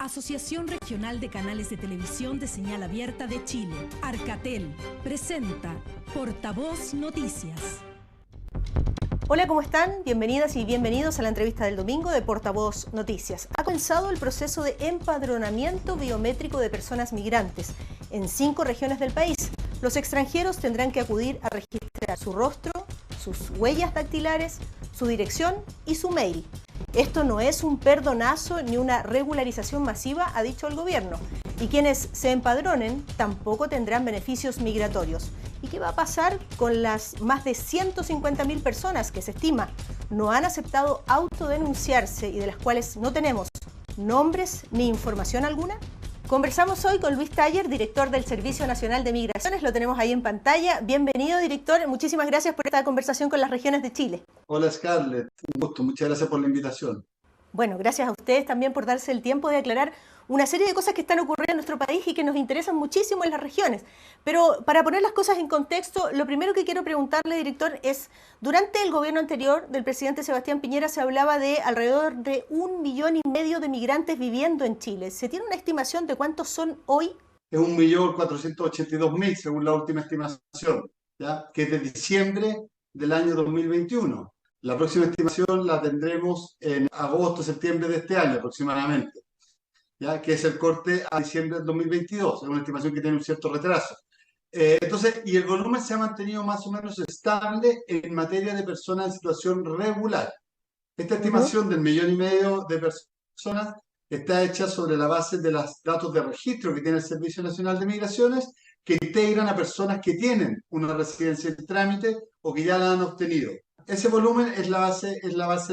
Asociación Regional de Canales de Televisión de Señal Abierta de Chile, Arcatel, presenta Portavoz Noticias. Hola, ¿cómo están? Bienvenidas y bienvenidos a la entrevista del domingo de Portavoz Noticias. Ha comenzado el proceso de empadronamiento biométrico de personas migrantes en 5 regiones del país. Los extranjeros tendrán que acudir a registrar su rostro, sus huellas dactilares, su dirección y su mail. Esto no es un perdonazo ni una regularización masiva, ha dicho el gobierno. Y quienes se empadronen tampoco tendrán beneficios migratorios. ¿Y qué va a pasar con las más de 150.000 personas que se estima no han aceptado autodenunciarse y de las cuales no tenemos nombres ni información alguna? Conversamos hoy con Luis Taller, director del Servicio Nacional de Migraciones. Lo tenemos ahí en pantalla. Bienvenido, director. Muchísimas gracias por esta conversación con las regiones de Chile. Hola, Scarlett. Un gusto. Muchas gracias por la invitación. Bueno, gracias a ustedes también por darse el tiempo de aclarar una serie de cosas que están ocurriendo en nuestro país y que nos interesan muchísimo en las regiones. Pero para poner las cosas en contexto, lo primero que quiero preguntarle, director, es, durante el gobierno anterior del presidente Sebastián Piñera se hablaba de alrededor de 1,5 millones de migrantes viviendo en Chile. ¿Se tiene una estimación de cuántos son hoy? Es 1.482.000 según la última estimación, ¿ya? Que es de diciembre del año 2021. La próxima estimación la tendremos en agosto, septiembre de este año aproximadamente, ¿ya? Que es el corte a diciembre del 2022. Es una estimación que tiene un cierto retraso. Entonces, y el volumen se ha mantenido más o menos estable en materia de personas en situación regular. Esta estimación del 1,5 millones de personas está hecha sobre la base de los datos de registro que tiene el Servicio Nacional de Migraciones, que integran a personas que tienen una residencia en trámite o que ya la han obtenido. Ese volumen es la base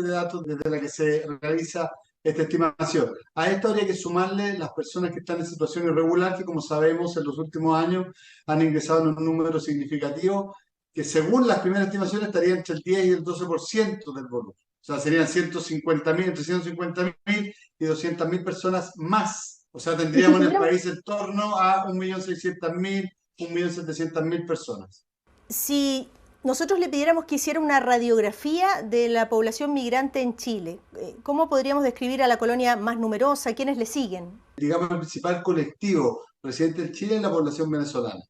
de datos desde la que se realiza esta estimación. A esto habría que sumarle las personas que están en situación irregular, que como sabemos en los últimos años han ingresado en un número significativo, que según las primeras estimaciones estaría entre el 10 y el 12% del volumen. O sea, serían 150.000, entre 150.000 y 200.000 personas más. O sea, tendríamos en el país en torno a 1.600.000, 1.700.000 personas. Si nosotros le pidiéramos que hiciera una radiografía de la población migrante en Chile, ¿cómo podríamos describir a la colonia más numerosa? ¿Quiénes le siguen? Digamos, el principal colectivo residente en Chile es la población venezolana,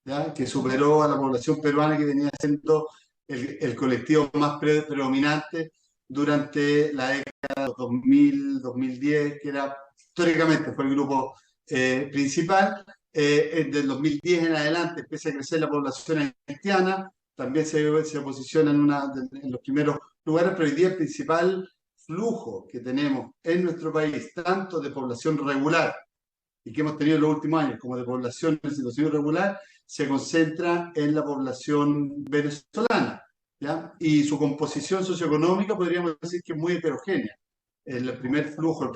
¿ya? Que superó a la población peruana, que venía siendo el colectivo más predominante durante la década de 2000, 2010, que era históricamente fue el grupo principal. Del 2010 en adelante empieza a crecer la población haitiana, también se posiciona en los primeros lugares, pero hoy día el principal flujo que tenemos en nuestro país, tanto de población regular y que hemos tenido en los últimos años, como de población en situación irregular, se concentra en la población venezolana, ¿ya? Y su composición socioeconómica podríamos decir que es muy heterogénea. El primer flujo, los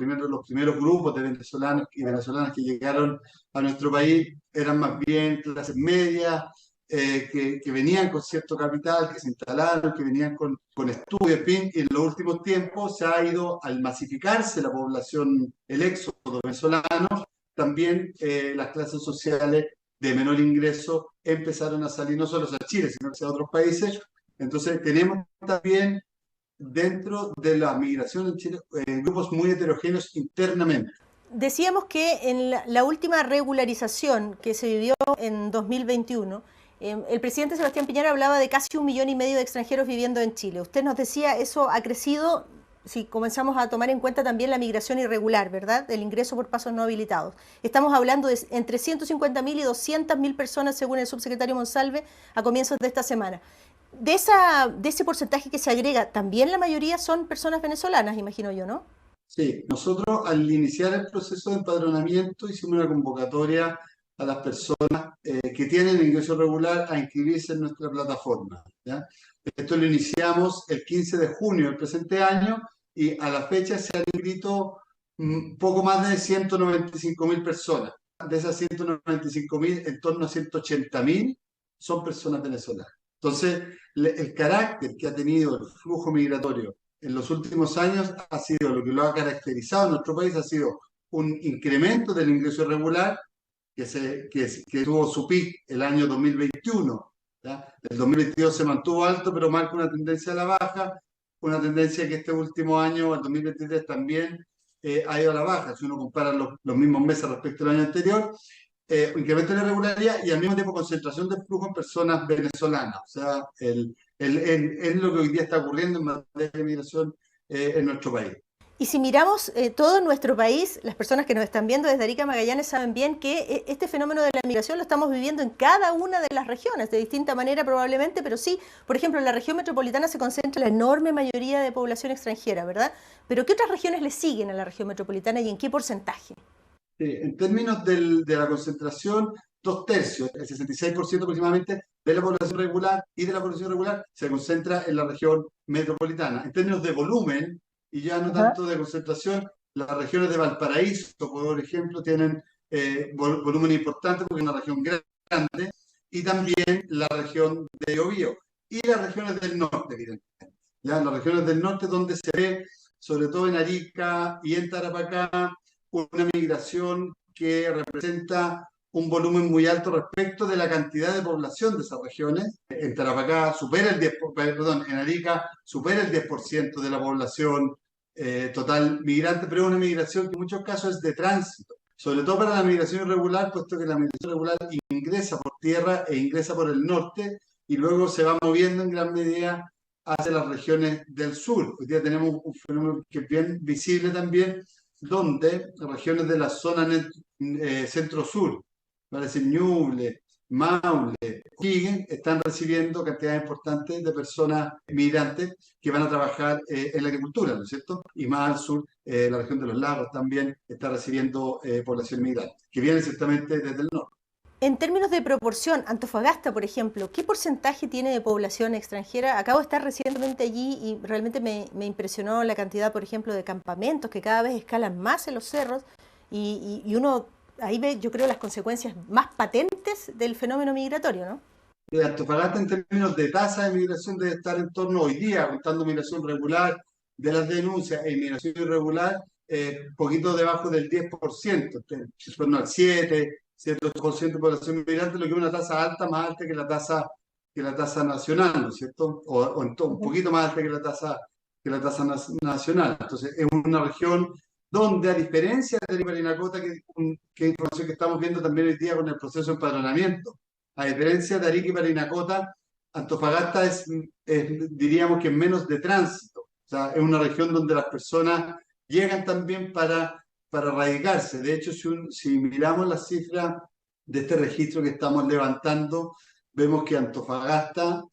primeros grupos de venezolanos y venezolanas que llegaron a nuestro país eran más bien clases medias, que venían con cierto capital, que se instalaron, que venían con estudios, en fin, y en los últimos tiempos se ha ido, al masificarse la población, el éxodo venezolano, también las clases sociales de menor ingreso empezaron a salir no solo a Chile, sino a otros países. Entonces tenemos también dentro de la migración en Chile grupos muy heterogéneos internamente. Decíamos que en la última regularización que se vivió en 2021, el presidente Sebastián Piñera hablaba de casi 1,5 millones de extranjeros viviendo en Chile. Usted nos decía, eso ha crecido si comenzamos a tomar en cuenta también la migración irregular, ¿verdad? El ingreso por pasos no habilitados. Estamos hablando de entre 150.000 y 200.000 personas, según el subsecretario Monsalve, a comienzos de esta semana. De ese porcentaje que se agrega, también la mayoría son personas venezolanas, imagino yo, ¿no? Sí, nosotros al iniciar el proceso de empadronamiento hicimos una convocatoria a las personas que tienen ingreso regular a inscribirse en nuestra plataforma, ¿ya? Esto lo iniciamos el 15 de junio del presente año y a la fecha se han inscrito poco más de 195.000 personas. De esas 195.000, en torno a 180.000 son personas venezolanas. Entonces, el carácter que ha tenido el flujo migratorio en los últimos años ha sido, lo que lo ha caracterizado en nuestro país, ha sido un incremento del ingreso irregular que tuvo su pic el año 2021. ¿Ya? El 2022 se mantuvo alto, pero marca una tendencia a la baja, una tendencia que este último año, el 2023, también ha ido a la baja, si uno compara los mismos meses respecto al año anterior. Incremento de la irregularidad y al mismo tiempo concentración del flujo en personas venezolanas. O sea, es lo que hoy día está ocurriendo en materia de migración en nuestro país. Y si miramos todo nuestro país, las personas que nos están viendo desde Arica a Magallanes saben bien que este fenómeno de la migración lo estamos viviendo en cada una de las regiones, de distinta manera probablemente, pero sí, por ejemplo, en la región metropolitana se concentra la enorme mayoría de población extranjera, ¿verdad? Pero ¿qué otras regiones le siguen a la región metropolitana y en qué porcentaje? En términos de la concentración, 2/3, el 66% aproximadamente de la población regular y de la población regular se concentra en la región metropolitana. En términos de volumen, y ya no Ajá. tanto de concentración, las regiones de Valparaíso, por ejemplo, tienen volumen importante porque es una región grande, y también la región de Biobío y las regiones del norte, evidentemente. Ya, las regiones del norte donde se ve, sobre todo en Arica y en Tarapacá, una migración que representa un volumen muy alto respecto de la cantidad de población de esas regiones. En Tarapacá supera el 10, perdón, en Arica supera el 10% de la población total migrante, pero es una migración que en muchos casos es de tránsito, sobre todo para la migración irregular, puesto que la migración irregular ingresa por tierra e ingresa por el norte y luego se va moviendo en gran medida hacia las regiones del sur. Hoy día tenemos un fenómeno que es bien visible también, donde regiones de la zona centro-sur, vale decir Ñuble, Maule, O'Higgins, están recibiendo cantidades importantes de personas migrantes que van a trabajar en la agricultura, ¿no es cierto? Y más al sur, la región de los lagos también está recibiendo población migrante, que viene ciertamente desde el norte. En términos de proporción, Antofagasta, por ejemplo, ¿qué porcentaje tiene de población extranjera? Acabo de estar recientemente allí y realmente me impresionó la cantidad, por ejemplo, de campamentos que cada vez escalan más en los cerros y uno ahí ve, yo creo, las consecuencias más patentes del fenómeno migratorio, ¿no? Antofagasta en términos de tasa de migración debe estar en torno hoy día, contando migración regular de las denuncias e inmigración irregular, poquito debajo del 10%, en torno al 7, 8% de población migrante, lo que es una tasa alta, más alta que la tasa nacional, ¿no es cierto? Un poquito más alta que la tasa nacional. Entonces, es una región donde, a diferencia de Parinacota, que información que estamos viendo también hoy día con el proceso de empadronamiento, a diferencia de Arica y Parinacota, Antofagasta diríamos que es menos de tránsito. O sea, es una región donde las personas llegan también para radicarse. De hecho, si miramos las cifras de este registro que estamos levantando, vemos que en Antofagasta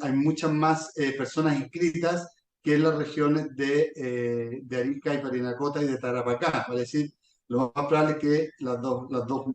hay muchas más personas inscritas que en las regiones de Arica y Parinacota y de Tarapacá. Es decir, lo más probable es que las dos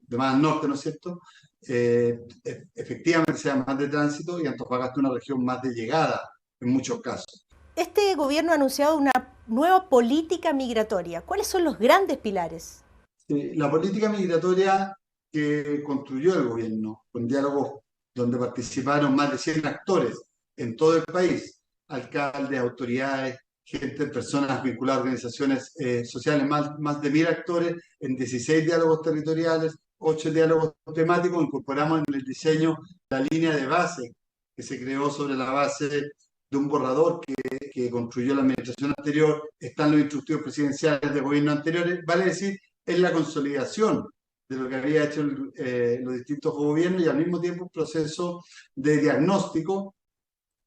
de más al norte, ¿no es cierto?, efectivamente sea más de tránsito y Antofagasta una región más de llegada en muchos casos. Este gobierno ha anunciado una nueva política migratoria. ¿Cuáles son los grandes pilares? La política migratoria que construyó el gobierno, con diálogos donde participaron más de 100 actores en todo el país, alcaldes, autoridades, gente, personas vinculadas a organizaciones sociales, más de 1000 actores en 16 diálogos territoriales, 8 diálogos temáticos. Incorporamos en el diseño la línea de base que se creó sobre la base de un borrador que construyó la administración anterior. Están los instructivos presidenciales de gobierno anteriores, vale decir, es la consolidación de lo que había hecho los distintos gobiernos y al mismo tiempo un proceso de diagnóstico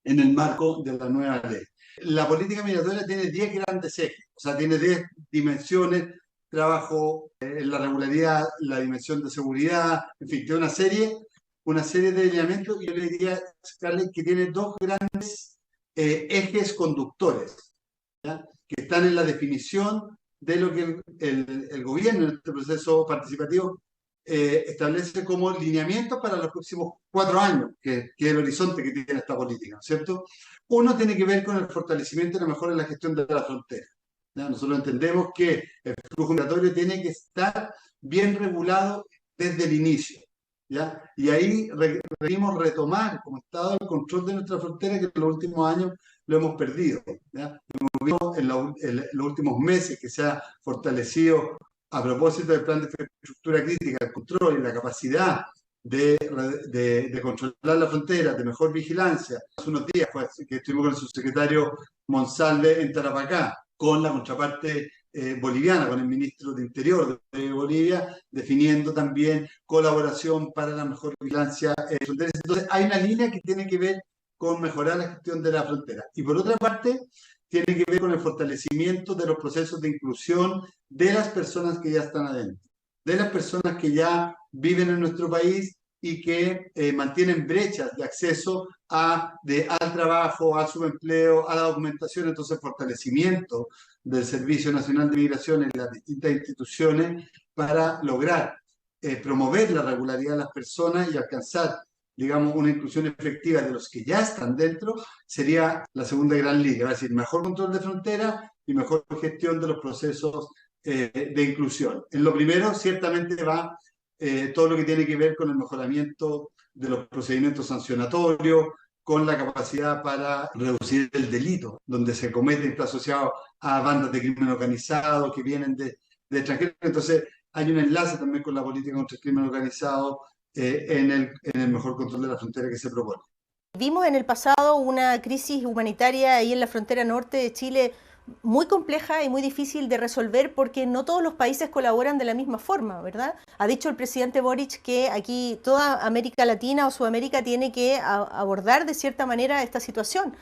en el marco de la nueva ley. La política migratoria tiene 10 grandes ejes, o sea, tiene 10 dimensiones: trabajo en la regularidad, la dimensión de seguridad, en fin, tiene una serie de elementos, y yo le diría, Carles, que tiene dos grandes ejes conductores, ¿ya?, que están en la definición de lo que el gobierno en este proceso participativo establece como lineamientos para los próximos 4 años, que es el horizonte que tiene esta política, ¿no es cierto? Uno tiene que ver con el fortalecimiento y la mejora en la gestión de la frontera, ¿ya? Nosotros entendemos que el flujo migratorio tiene que estar bien regulado desde el inicio, ¿ya? Y ahí requerimos retomar como Estado el control de nuestra frontera, que en los últimos años lo hemos perdido, ¿ya? Hemos visto en los últimos meses que se ha fortalecido, a propósito del plan de infraestructura crítica, el control y la capacidad de controlar la frontera, de mejor vigilancia. Hace unos días que estuvimos con el subsecretario Monsalve en Tarapacá, con la contraparte boliviana, con el ministro de Interior de Bolivia, definiendo también colaboración para la mejor vigilancia fronteriza. Entonces, hay una línea que tiene que ver con mejorar la gestión de la frontera. Y por otra parte, tiene que ver con el fortalecimiento de los procesos de inclusión de las personas que ya están adentro, de las personas que ya viven en nuestro país y que mantienen brechas de acceso al trabajo, al subempleo, a la documentación. Entonces, fortalecimiento del Servicio Nacional de Migración en las distintas instituciones para lograr promover la regularidad de las personas y alcanzar, digamos, una inclusión efectiva de los que ya están dentro, sería la segunda gran línea, es decir, mejor control de frontera y mejor gestión de los procesos de inclusión. En lo primero, ciertamente va todo lo que tiene que ver con el mejoramiento de los procedimientos sancionatorios, con la capacidad para reducir el delito, donde se comete, está asociado a bandas de crimen organizado que vienen de extranjeros. Entonces, hay un enlace también con la política contra el crimen organizado en el mejor control de la frontera que se propone. Vimos en el pasado una crisis humanitaria ahí en la frontera norte de Chile muy compleja y muy difícil de resolver porque no todos los países colaboran de la misma forma, ¿verdad? Ha dicho el presidente Boric que aquí toda América Latina o Sudamérica tiene que abordar de cierta manera esta situación,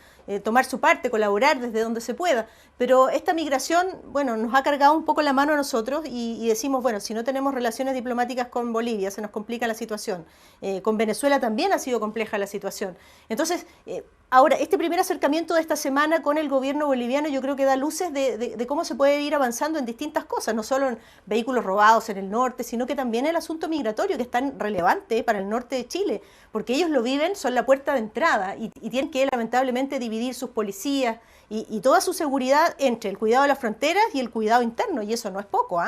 tomar su parte, colaborar desde donde se pueda. Pero esta migración, bueno, nos ha cargado un poco la mano a nosotros y decimos, bueno, si no tenemos relaciones diplomáticas con Bolivia, se nos complica la situación. Con Venezuela también ha sido compleja la situación. Entonces, ahora, este primer acercamiento de esta semana con el gobierno boliviano yo creo que da luces de cómo se puede ir avanzando en distintas cosas, no solo en vehículos robados en el norte, sino que también el asunto migratorio, que es tan relevante para el norte de Chile, porque ellos lo viven, son la puerta de entrada y tienen que lamentablemente dividir sus policías y toda su seguridad entre el cuidado de las fronteras y el cuidado interno, y eso no es poco,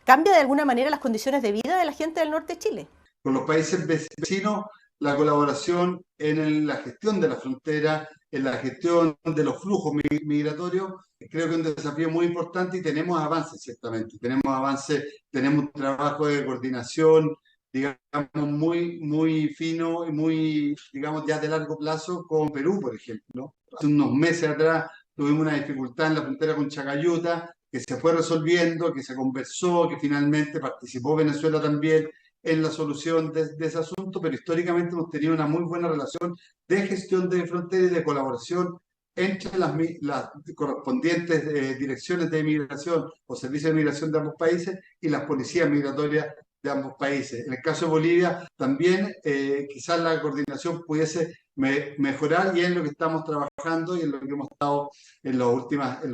cambia de alguna manera las condiciones de vida de la gente del norte de Chile. Con los países vecinos, la colaboración en la gestión de la frontera, en la gestión de los flujos migratorios, creo que es un desafío muy importante y tenemos avances, ciertamente. Tenemos avances, tenemos un trabajo de coordinación, digamos, muy fino y muy, digamos, ya de largo plazo con Perú, por ejemplo. Hace unos meses atrás tuvimos una dificultad en la frontera con Chacayuta, que se fue resolviendo, que se conversó, que finalmente participó Venezuela también en la solución de ese asunto, pero históricamente hemos tenido una muy buena relación de gestión de frontera y de colaboración entre las correspondientes direcciones de migración o servicios de migración de ambos países y las policías migratorias de ambos países. En el caso de Bolivia, también quizás la coordinación pudiese mejorar y es en lo que estamos trabajando y en lo que hemos estado en los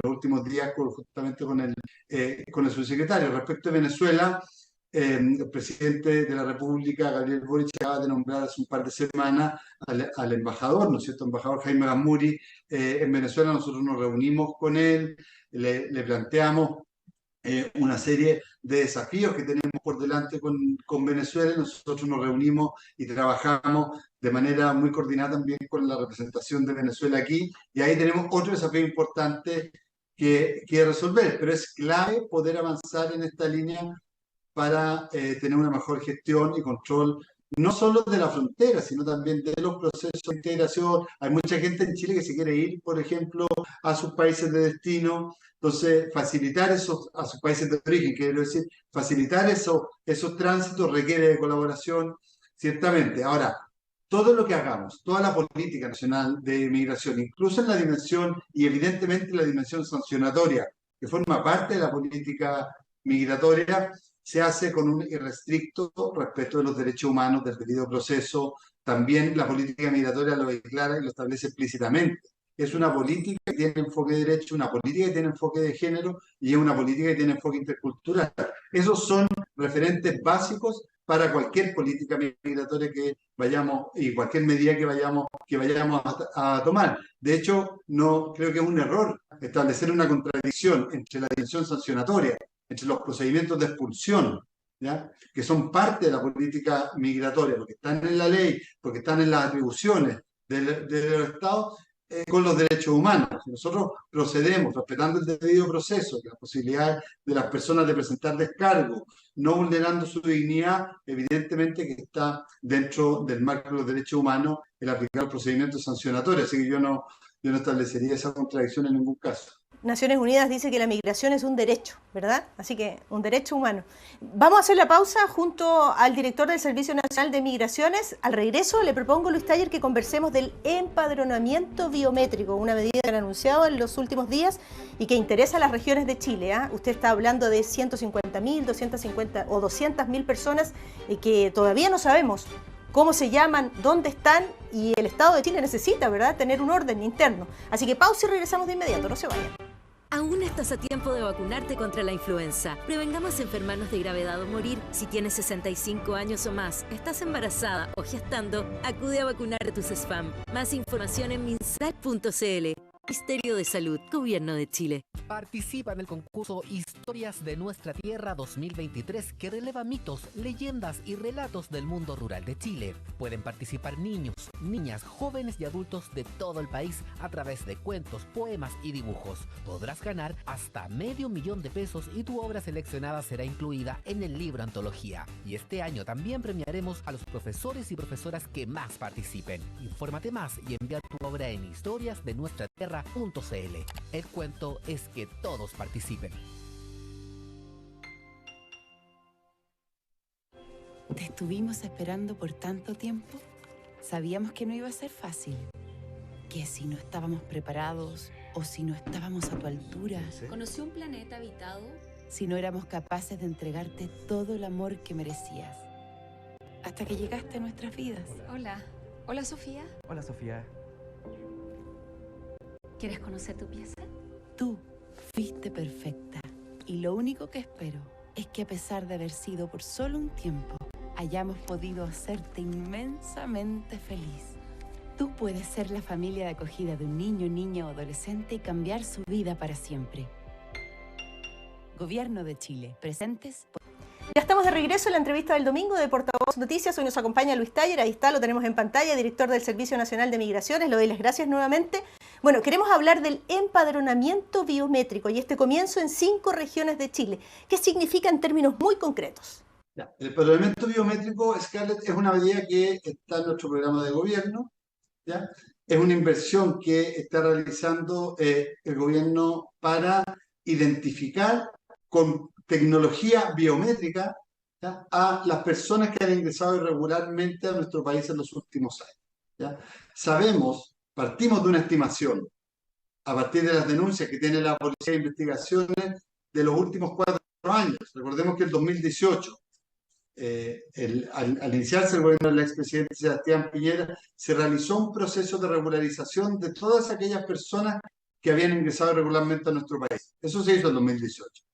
últimos días justamente con el subsecretario. Respecto a Venezuela, el presidente de la República, Gabriel Boric, acaba de nombrar hace un par de semanas al embajador, ¿no es cierto?, embajador Jaime Gamuri, en Venezuela. Nosotros nos reunimos con él, le planteamos una serie de desafíos que tenemos por delante con Venezuela. Nosotros nos reunimos y trabajamos de manera muy coordinada también con la representación de Venezuela aquí, y ahí tenemos otro desafío importante que resolver, pero es clave poder avanzar en esta línea para tener una mejor gestión y control, no solo de la frontera, sino también de los procesos de integración. Hay mucha gente en Chile que se quiere ir, por ejemplo, a sus países de destino. Entonces, facilitar esos, a sus países de origen, quiero decir, facilitar esos tránsitos requiere de colaboración, ciertamente. Ahora, todo lo que hagamos, toda la política nacional de migración, incluso en la dimensión, y evidentemente la dimensión sancionatoria, que forma parte de la política migratoria, se hace con un irrestricto respeto de los derechos humanos, del debido proceso. También la política migratoria lo declara y lo establece explícitamente. Es una política que tiene enfoque de derecho, una política que tiene enfoque de género y es una política que tiene enfoque intercultural. Esos son referentes básicos para cualquier política migratoria que vayamos y cualquier medida que vayamos a tomar. De hecho, no creo que es un error establecer una contradicción entre la dimensión sancionatoria, entre los procedimientos de expulsión, ¿ya?, que son parte de la política migratoria, porque están en la ley, porque están en las atribuciones de los Estados, con los derechos humanos. Si nosotros procedemos respetando el debido proceso, la posibilidad de las personas de presentar descargo, no vulnerando su dignidad, evidentemente que está dentro del marco de los derechos humanos el aplicar los procedimientos sancionatorios. Así que yo no establecería esa contradicción en ningún caso. Naciones Unidas dice que la migración es un derecho, ¿verdad? Así que un derecho humano. Vamos a hacer la pausa junto al director del Servicio Nacional de Migraciones. Al regreso le propongo, Luis Taller, que conversemos del empadronamiento biométrico, una medida que han anunciado en los últimos días y que interesa a las regiones de Chile, ¿eh? Usted está hablando de 150.000, 250 o 200.000 personas que todavía no sabemos cómo se llaman, dónde están, y el Estado de Chile necesita, ¿verdad?, tener un orden interno. Así que pausa y regresamos de inmediato, no se vayan. Aún estás a tiempo de vacunarte contra la influenza. Prevengamos enfermarnos de gravedad o morir. Si tienes 65 años o más, estás embarazada o gestando, acude a vacunar a tus spam. Más información en minsal.cl. Ministerio de Salud, Gobierno de Chile. Participa en el concurso Historias de Nuestra Tierra 2023 que releva mitos, leyendas y relatos del mundo rural de Chile. Pueden participar niños, niñas, jóvenes y adultos de todo el país a través de cuentos, poemas y dibujos. Podrás ganar hasta $500,000 y tu obra seleccionada será incluida en el libro antología. Y este año también premiaremos a los profesores y profesoras que más participen. Infórmate más y envía tu obra en historiasdenuestratierra.cl. El cuento es que todos participen. Te estuvimos esperando por tanto tiempo. Sabíamos que no iba a ser fácil. Que si no estábamos preparados o si no estábamos a tu altura. ¿Conocí un planeta habitado? Si no éramos capaces de entregarte todo el amor que merecías. Hasta que llegaste a nuestras vidas. Hola. Hola, Sofía. Hola, Sofía. ¿Quieres conocer tu pieza? Tú fuiste perfecta. Y lo único que espero es que a pesar de haber sido por solo un tiempo, hayamos podido hacerte inmensamente feliz. Tú puedes ser la familia de acogida de un niño, niña o adolescente y cambiar su vida para siempre. Gobierno de Chile. Presentes. Ya estamos de regreso en la entrevista del domingo de Portavoz Noticias. Hoy nos acompaña Luis Taller, ahí está, lo tenemos en pantalla, director del Servicio Nacional de Migraciones. Le doy las gracias nuevamente. Bueno, queremos hablar del empadronamiento biométrico y este comienzo en 5 regiones de Chile. ¿Qué significa en términos muy concretos? Ya, el empadronamiento biométrico, Scarlett, es una medida que está en nuestro programa de gobierno, ¿ya? Es una inversión que está realizando el gobierno para identificar con tecnología biométrica, ¿ya?, a las personas que han ingresado irregularmente a nuestro país en los últimos años, ¿ya? Partimos de una estimación a partir de las denuncias que tiene la Policía de Investigaciones de los últimos 4 años. Recordemos que el 2018, al iniciarse el gobierno del expresidente Sebastián Piñera, se realizó un proceso de regularización de todas aquellas personas que habían ingresado irregularmente a nuestro país. Eso se hizo en 2018.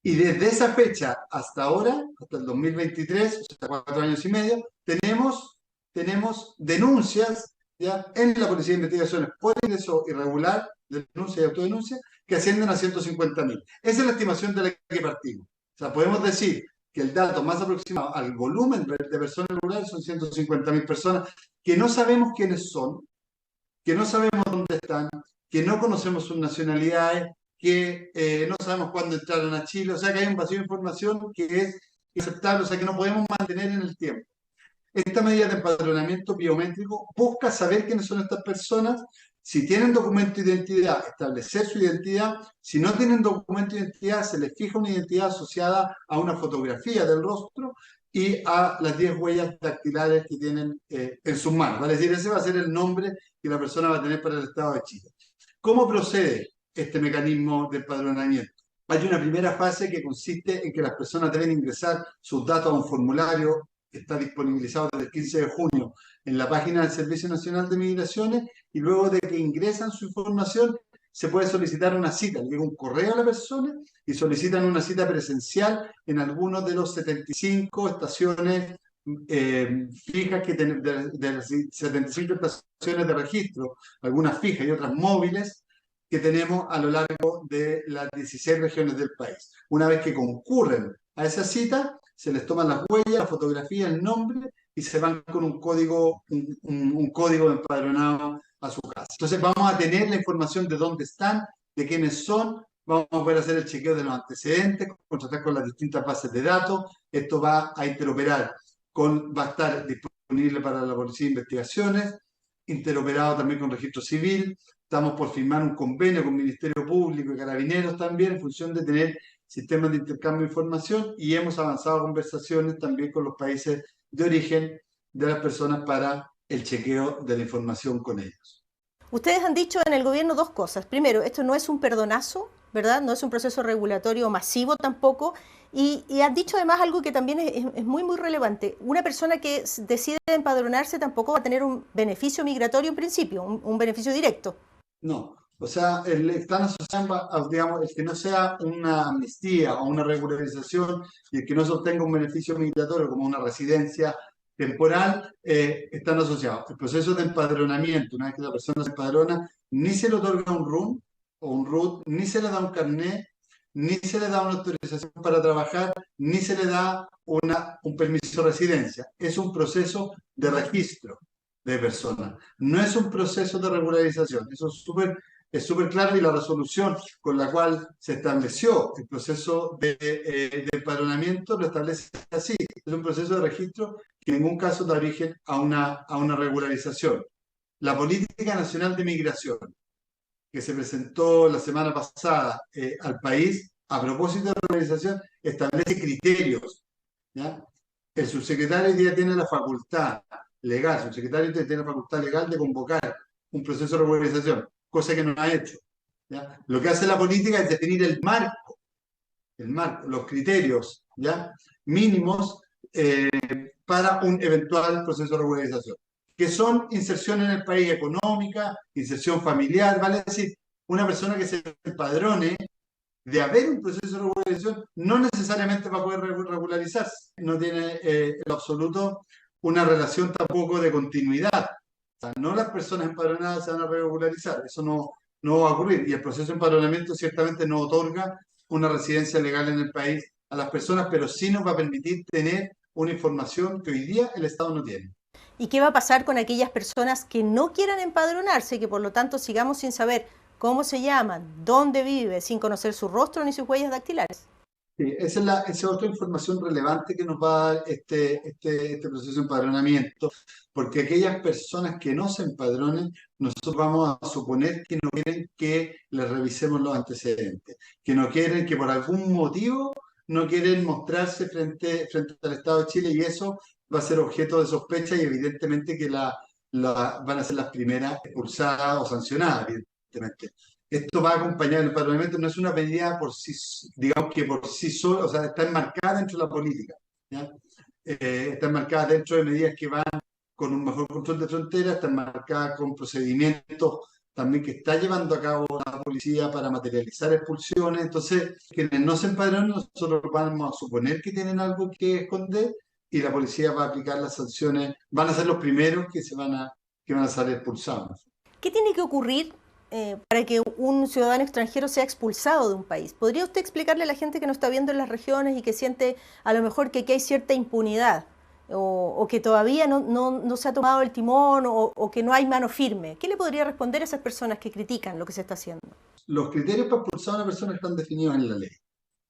Y desde esa fecha hasta ahora, hasta el 2023, o sea, 4 años y medio, tenemos denuncias, ¿ya?, en la Policía de Investigaciones por ingreso irregular, denuncia y autodenuncia, que ascienden a 150.000. Esa es la estimación de la que partimos. O sea, podemos decir que el dato más aproximado al volumen de personas irregulares son 150.000 personas que no sabemos quiénes son, que no sabemos dónde están, que no conocemos sus nacionalidades, que no sabemos cuándo entraron a Chile. O sea que hay un vacío de información que es inaceptable, o sea que no podemos mantener en el tiempo. Esta medida de empadronamiento biométrico busca saber quiénes son estas personas, si tienen documento de identidad, establecer su identidad. Si no tienen documento de identidad, se les fija una identidad asociada a una fotografía del rostro y a las 10 huellas dactilares que tienen en sus manos. Es decir, ese va a ser el nombre que la persona va a tener para el Estado de Chile. ¿Cómo procede este mecanismo de empadronamiento? Hay una primera fase que consiste en que las personas deben ingresar sus datos a un formulario que está disponibilizado desde el 15 de junio en la página del Servicio Nacional de Migraciones, y luego de que ingresan su información se puede solicitar una cita. Le llega un correo a la persona y solicitan una cita presencial en algunos de los 75 estaciones fijas de las 75 estaciones de registro, algunas fijas y otras móviles, que tenemos a lo largo de las 16 regiones del país. Una vez que concurren a esa cita, se les toman las huellas, la fotografía, el nombre, y se van con un código empadronado a su casa. Entonces vamos a tener la información de dónde están, de quiénes son, vamos a poder hacer el chequeo de los antecedentes, contratar con las distintas bases de datos. Esto va a interoperar va a estar disponible para la Policía de Investigaciones, interoperado también con Registro Civil, Estamos por firmar un convenio con el Ministerio Público y Carabineros también en función de tener sistemas de intercambio de información y hemos avanzado conversaciones también con los países de origen de las personas para el chequeo de la información con ellos. Ustedes han dicho en el gobierno dos cosas. Primero, esto no es un perdonazo, ¿verdad? No es un proceso regulatorio masivo tampoco. Y han dicho además algo que también es muy, muy relevante. Una persona que decide empadronarse tampoco va a tener un beneficio migratorio en principio, un beneficio directo. No, o sea, están asociando, digamos, el que no sea una amnistía o una regularización y el que no se obtenga un beneficio migratorio como una residencia temporal, están asociados. El proceso de empadronamiento, una vez que la persona se empadrona, ni se le otorga un RUN o un RUT, ni se le da un carnet, ni se le da una autorización para trabajar, ni se le da un permiso de residencia. Es un proceso de registro de personas. No es un proceso de regularización. Eso es súper claro y la resolución con la cual se estableció el proceso de empadronamiento lo establece así. Es un proceso de registro que en ningún caso da origen a una regularización. La Política Nacional de Migración, que se presentó la semana pasada al país, a propósito de regularización, establece criterios, ¿ya? El subsecretario hoy día tiene la facultad legal, el subsecretario tiene la facultad legal de convocar un proceso de regularización, cosa que no ha hecho, ¿ya? Lo que hace la política es definir el marco, los criterios, ¿ya? Mínimos para un eventual proceso de regularización, que son inserción en el país económica, inserción familiar, vale decir, una persona que se empadrone, de haber un proceso de regularización, no necesariamente va a poder regularizarse. No tiene en lo absoluto una relación tampoco de continuidad. O sea, no las personas empadronadas se van a regularizar, eso no va a ocurrir. Y el proceso de empadronamiento ciertamente no otorga una residencia legal en el país a las personas, pero sí nos va a permitir tener una información que hoy día el Estado no tiene. ¿Y qué va a pasar con aquellas personas que no quieran empadronarse y que por lo tanto sigamos sin saber cómo se llaman, dónde vive, sin conocer su rostro ni sus huellas dactilares? Sí, esa es otra información relevante que nos va a dar este proceso de empadronamiento, porque aquellas personas que no se empadronen, nosotros vamos a suponer que no quieren que les revisemos los antecedentes, que no quieren, que por algún motivo no quieren mostrarse frente al Estado de Chile y eso va a ser objeto de sospecha y evidentemente que van a ser las primeras expulsadas o sancionadas, evidentemente. Esto va acompañado del empadronamiento, no es una medida por sí, digamos que por sí sola, o sea, está enmarcada dentro de la política, ¿ya? Está enmarcada dentro de medidas que van con un mejor control de fronteras, está enmarcada con procedimientos también que está llevando a cabo la policía para materializar expulsiones. Entonces, quienes no se empadronan, nosotros vamos a suponer que tienen algo que esconder y la policía va a aplicar las sanciones, van a ser los primeros que van a salir expulsados. ¿Qué tiene que ocurrir para que un ciudadano extranjero sea expulsado de un país? ¿Podría usted explicarle a la gente que nos está viendo en las regiones y que siente a lo mejor que aquí hay cierta impunidad o que todavía no se ha tomado el timón o que no hay mano firme? ¿Qué le podría responder a esas personas que critican lo que se está haciendo? Los criterios para expulsar a una persona están definidos en la ley.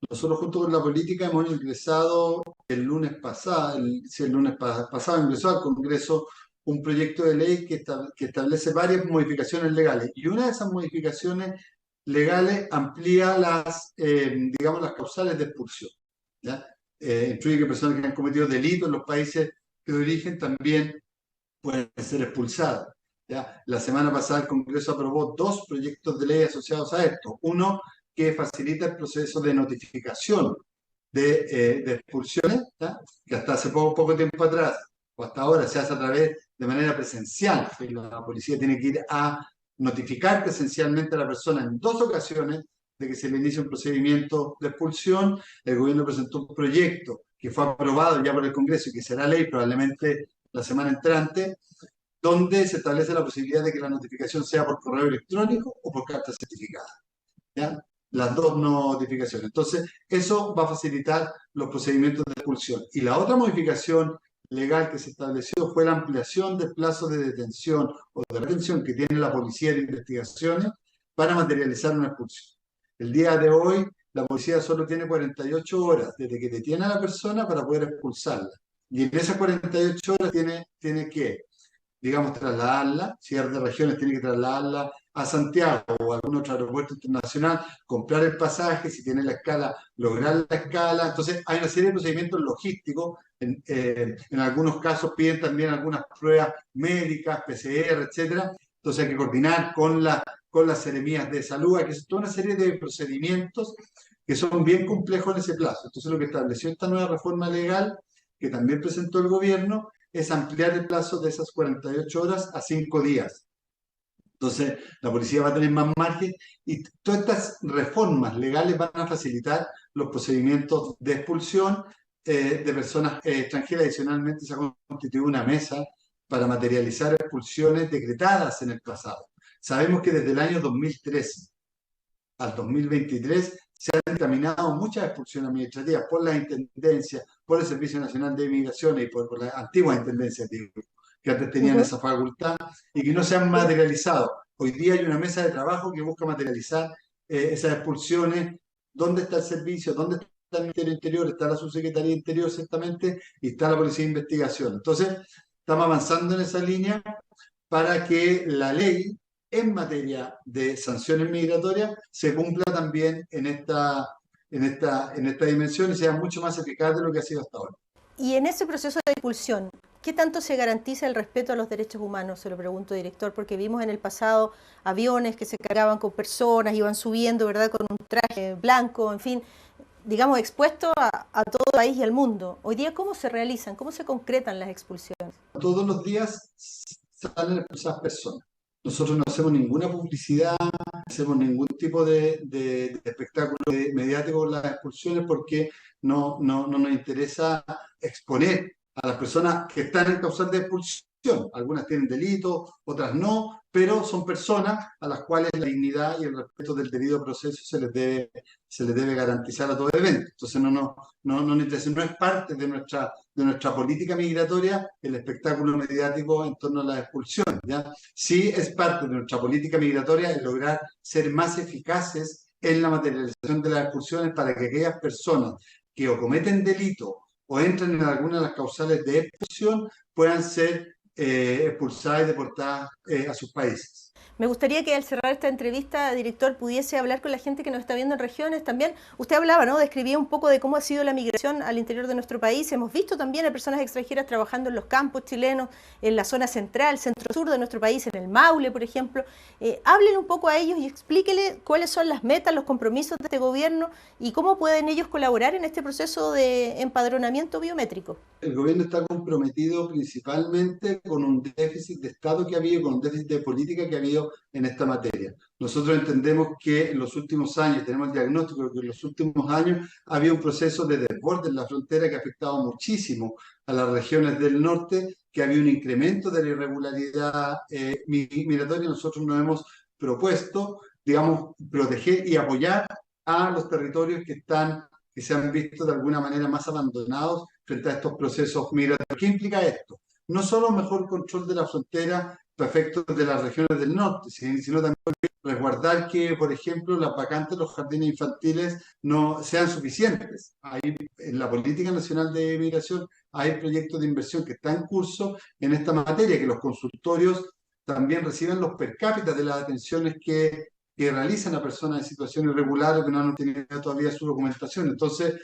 Nosotros junto con la política hemos ingresado el lunes pasado ingresó al Congreso un proyecto de ley que establece varias modificaciones legales y una de esas modificaciones legales amplía digamos, las causales de expulsión, ¿ya? Incluye que personas que han cometido delitos en los países de origen también pueden ser expulsadas, ¿ya? La semana pasada el Congreso aprobó 2 proyectos de ley asociados a esto. Uno que facilita el proceso de notificación de expulsiones, ¿ya? Que hasta hace poco tiempo atrás o hasta ahora se hace a través de manera presencial. La policía tiene que ir a notificar presencialmente a la persona en 2 ocasiones de que se le inicie un procedimiento de expulsión. El gobierno presentó un proyecto que fue aprobado ya por el Congreso y que será ley probablemente la semana entrante, donde se establece la posibilidad de que la notificación sea por correo electrónico o por carta certificada, ¿ya? Las 2 notificaciones. Entonces, eso va a facilitar los procedimientos de expulsión. Y la otra modificación legal que se estableció fue la ampliación del plazo de detención o de retención que tiene la policía de investigaciones para materializar una expulsión. El día de hoy, la policía solo tiene 48 horas desde que detiene a la persona para poder expulsarla. Y en esas 48 horas tiene que, digamos, trasladarla, ciertas regiones tiene que trasladarla a Santiago o a algún otro aeropuerto internacional, comprar el pasaje, si tiene la escala, lograr la escala. Entonces hay una serie de procedimientos logísticos. En algunos casos piden también algunas pruebas médicas, PCR, etcétera. Entonces hay que coordinar con las seremías de salud, hay que hacer toda una serie de procedimientos que son bien complejos en ese plazo. Entonces lo que estableció esta nueva reforma legal, que también presentó el gobierno, es ampliar el plazo de esas 48 horas a 5 días. Entonces, la policía va a tener más margen y todas estas reformas legales van a facilitar los procedimientos de expulsión de personas extranjeras. Adicionalmente, se ha constituido una mesa para materializar expulsiones decretadas en el pasado. Sabemos que desde el año 2013 al 2023 se han encaminado muchas expulsiones administrativas por las intendencias, por el Servicio Nacional de Migraciones y por las antiguas intendencias, digo, que antes tenían esa facultad y que no se han materializado. Hoy día hay una mesa de trabajo que busca materializar esas expulsiones. ¿Dónde está el servicio? ¿Dónde está el Ministerio del Interior? Está la Subsecretaría de Interior, ciertamente, y está la Policía de Investigación. Entonces, estamos avanzando en esa línea para que la ley en materia de sanciones migratorias se cumpla también en esta dimensión y sea mucho más eficaz de lo que ha sido hasta ahora. Y en ese proceso de expulsión, ¿qué tanto se garantiza el respeto a los derechos humanos? Se lo pregunto, director, porque vimos en el pasado aviones que se cargaban con personas, iban subiendo, ¿verdad?, con un traje blanco, en fin, digamos, expuesto a todo el país y al mundo. Hoy día, ¿cómo se realizan? ¿Cómo se concretan las expulsiones? Todos los días salen expulsadas personas. Nosotros no hacemos ninguna publicidad, no hacemos ningún tipo de espectáculo mediático con las expulsiones porque no nos interesa exponer a las personas que están en causal de expulsión. Algunas tienen delitos, otras no, pero son personas a las cuales la dignidad y el respeto del debido proceso se les debe garantizar a todo evento. Entonces no nos interesa, no es parte de nuestra política migratoria el espectáculo mediático en torno a la expulsión, ¿ya? Sí es parte de nuestra política migratoria el lograr ser más eficaces en la materialización de las expulsiones para que aquellas personas que o cometen delito o entran en alguna de las causales de expulsión puedan ser expulsadas y deportadas a sus países. Me gustaría que al cerrar esta entrevista, director, pudiese hablar con la gente que nos está viendo en regiones también. Usted hablaba, ¿no?, describía un poco de cómo ha sido la migración al interior de nuestro país. Hemos visto también a personas extranjeras trabajando en los campos chilenos, en la zona central, centro-sur de nuestro país, en el Maule, por ejemplo. Háblenle un poco a ellos y explíquenle cuáles son las metas, los compromisos de este gobierno y cómo pueden ellos colaborar en este proceso de empadronamiento biométrico. El gobierno está comprometido principalmente con un déficit de Estado que ha habido, con un déficit de política que ha habido en esta materia. Nosotros entendemos que en los últimos años, tenemos el diagnóstico de que en los últimos años ha habido un proceso de desborde en la frontera que ha afectado muchísimo a las regiones del norte, que ha habido un incremento de la irregularidad migratoria. Nosotros nos hemos propuesto, digamos, proteger y apoyar a los territorios que se han visto de alguna manera más abandonados frente a estos procesos migratorios. ¿Qué implica esto? No solo mejor control de la frontera para efectos de las regiones del norte, sino también resguardar que, por ejemplo, las vacantes de los jardines infantiles no sean suficientes. En la Política Nacional de Migración hay proyectos de inversión que están en curso en esta materia, que los consultorios también reciban los per cápita de las atenciones que realizan a personas en situación irregular o que no han tenido todavía su documentación. Entonces,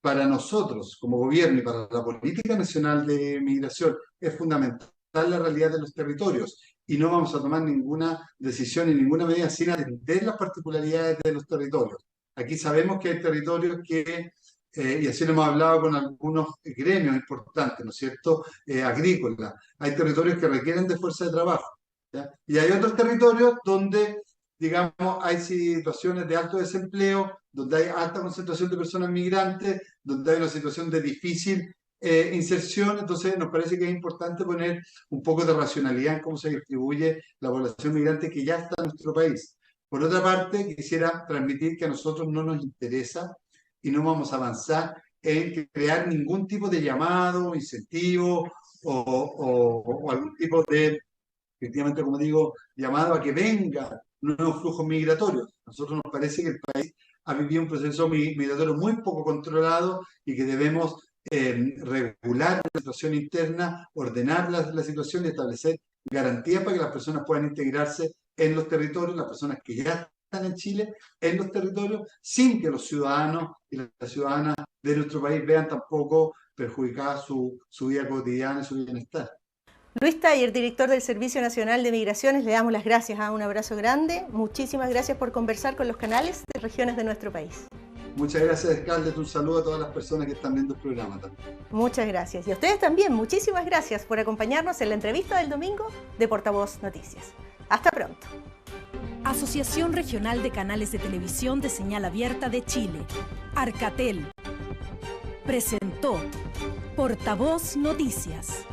para nosotros como gobierno y para la Política Nacional de Migración es fundamental la realidad de los territorios y no vamos a tomar ninguna decisión y ninguna medida sin atender las particularidades de los territorios. Aquí sabemos que hay territorios que, y así lo hemos hablado con algunos gremios importantes, ¿no es cierto?, agrícolas, hay territorios que requieren de fuerza de trabajo, ¿ya? Y hay otros territorios donde, digamos, hay situaciones de alto desempleo, donde hay alta concentración de personas migrantes, donde hay una situación de difícil inserción. Entonces nos parece que es importante poner un poco de racionalidad en cómo se distribuye la población migrante que ya está en nuestro país. Por otra parte, quisiera transmitir que a nosotros no nos interesa y no vamos a avanzar en crear ningún tipo de llamado, incentivo o algún tipo de, efectivamente, como digo, llamado a que venga nuevos flujos migratorios. A nosotros nos parece que el país ha vivido un proceso migratorio muy poco controlado y que debemos regular la situación interna, ordenar la situación y establecer garantías para que las personas puedan integrarse en los territorios, las personas que ya están en Chile, en los territorios, sin que los ciudadanos y las ciudadanas de nuestro país vean tampoco perjudicada su vida cotidiana y su bienestar. Luis Taller, director del Servicio Nacional de Migraciones, le damos las gracias. Un abrazo grande. Muchísimas gracias por conversar con los canales de regiones de nuestro país. Muchas gracias, Scarlett. Un saludo a todas las personas que están viendo el programa también. Muchas gracias. Y a ustedes también, muchísimas gracias por acompañarnos en la entrevista del domingo de Portavoz Noticias. Hasta pronto. Asociación Regional de Canales de Televisión de Señal Abierta de Chile, Arcatel, presentó Portavoz Noticias.